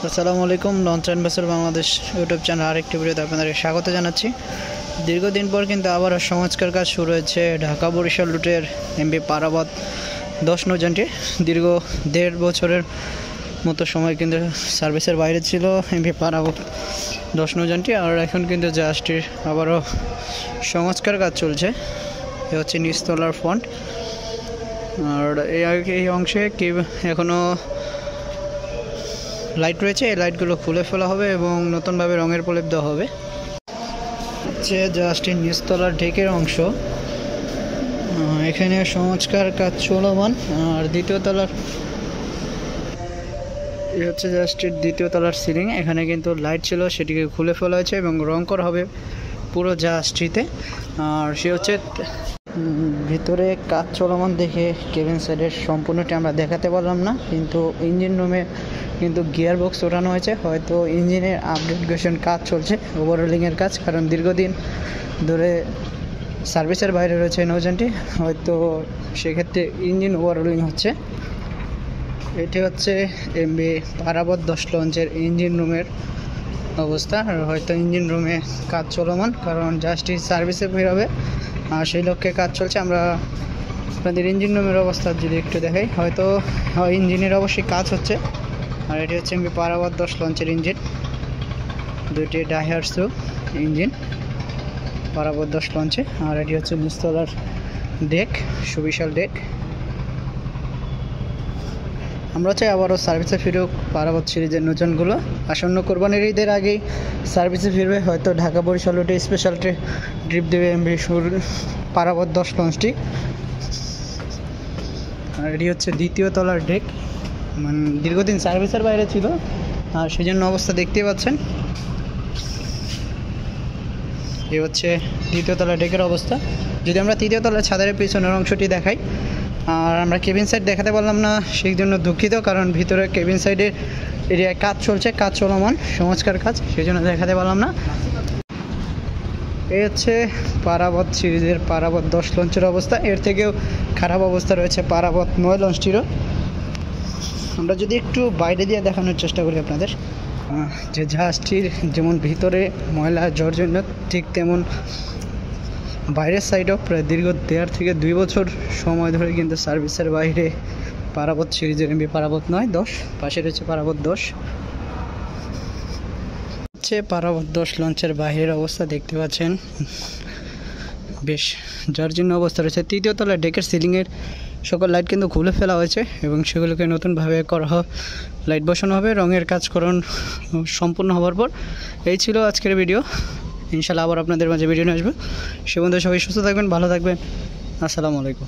আসসালামু আলাইকুম। Launch and vessel Bangladesh YouTube channel আরেকটি ভিডিওতে আপনাদের স্বাগত জানাচ্ছি। দীর্ঘদিন পর কিন্তু আবারও সংস্কার কাজ শুরু হয়েছে ঢাকা বরিশাল রুটের এমভি পারাবত 10 নৌযানটি। দীর্ঘ 1.5 বছরের মতো সময় কিন্তু সার্ভিসের বাইরে ছিল এমভি পারাবত 10 নৌযানটি, আর এখন কিন্তু জাহাজটির আবারও সংস্কার কাজ চলছে। এ হচ্ছে নিচতলার ফ্রন্ট, আর এই অংশে কি এখনও লাইট রয়েছে, এই লাইটগুলো খুলে ফেলা হবে এবং নতুনভাবে রঙের প্রলেপ দেওয়া হবে। হচ্ছে জাহাজটির নিচতলার ডেকের অংশ, এখানে সংস্কার কাজ চলমান। আর দ্বিতীয় তলার এই হচ্ছে জাহাজটির দ্বিতীয় তলার সিলিং, এখানে কিন্তু লাইট ছিল সেটিকে খুলে ফেলা হয়েছে এবং রং করা হবে পুরো জাহাজটিতে। আর সে হচ্ছে ভিতরে কাজ চলমান দেখে কেবিন সাইডের সম্পূর্ণটি আমরা দেখাতে পারলাম না, কিন্তু ইঞ্জিন রুমে কিন্তু গিয়ার বক্স ওঠানো হয়েছে। হয়তো ইঞ্জিনের আপগ্রেডেশন কাজ চলছে, ওভারহোলিংয়ের কাজ, কারণ দীর্ঘদিন ধরে সার্ভিসের বাইরে রয়েছে নৌযানটি, হয়তো সেক্ষেত্রে ইঞ্জিন ওভারহোলিং হচ্ছে। এটি হচ্ছে এমভি পারাবত 10 লঞ্চের ইঞ্জিন রুমের অবস্থা। আর হয়তো ইঞ্জিন রুমে কাজ চলমান, কারণ জাহাজটি সার্ভিসে বেরোবে আর সেই লক্ষ্যে কাজ চলছে। আমরা আপনাদের ইঞ্জিন রুমের অবস্থা যদি একটু দেখাই, হয়তো ইঞ্জিনের অবশ্যই কাজ হচ্ছে। আর এটি হচ্ছে এমভি পারাবত 10 লঞ্চের ইঞ্জিন, দুটি ডাইহাটসু ইঞ্জিন পারাবত 10 লঞ্চে। আর এটি হচ্ছে নিচতলার ডেক, সুবিশাল ডেক। আমরা চাই আবারও সার্ভিসে ফিরুক পারাবত সিরিজের নৌযানগুলো। আসন্ন কোরবানির ঈদের আগেই সার্ভিসে ফিরবে, হয়তো ঢাকা বরিশাল রুটে স্পেশাল ট্রিপ দেবে এমভি পারাবত 10 লঞ্চটি। আর এটি হচ্ছে দ্বিতীয় তলার ডেক, মানে দীর্ঘদিন সার্ভিসের বাইরে ছিল আর সেই জন্য অবস্থা দেখতেই পাচ্ছেন। এই হচ্ছে দ্বিতীয় তলার ডেকের অবস্থা। যদি আমরা তৃতীয় তলার ছাদের পিছনের অংশটি দেখাই, আর আমরা কেবিন সাইড দেখাতে পারলাম না, সেই জন্য দুঃখিত, কারণ ভিতরে কেবিন সাইডের এরিয়ায় কাজ চলছে, কাজ চলমান সংস্কার কাজ, সেই জন্য দেখাতে পারলাম না। এই হচ্ছে পারাবত সিরিজের পারাবত 10 লঞ্চের অবস্থা। এর থেকেও খারাপ অবস্থা রয়েছে পারাবত 9 লঞ্চটিরও। আমরা যদি একটু বাইরে দিয়ে দেখানোর চেষ্টা করি আপনাদের, যে জাহাজটির যেমন ভিতরে ময়লা জর্জন্য, ঠিক তেমন বাইরের সাইডেও প্রায় দীর্ঘ 1.5 থেকে 2 বছর সময় ধরে কিন্তু সার্ভিসের বাইরে পারাবত সিরিজের এমভি পারাবত 9-10, পাশে রয়েছে পারাবত 10। হচ্ছে পারাবত 10 লঞ্চের বাইরের অবস্থা দেখতে পাচ্ছেন, বেশ জর্জন্য অবস্থা রয়েছে। তৃতীয় তলায় ডেকের সিলিংয়ের সকল লাইট কিন্তু খুলে ফেলা হয়েছে এবং সেগুলোকে নতুনভাবে করা লাইট বসানো হবে রঙের কাজকরণ সম্পূর্ণ হওয়ার পর। এই ছিল আজকের ভিডিও, ইনশাআল্লাহ আবার আপনাদের মাঝে ভিডিও নিয়ে আসবো। সে বন্ধু সবাই সুস্থ থাকবেন, ভালো থাকবেন। আসসালামু আলাইকুম।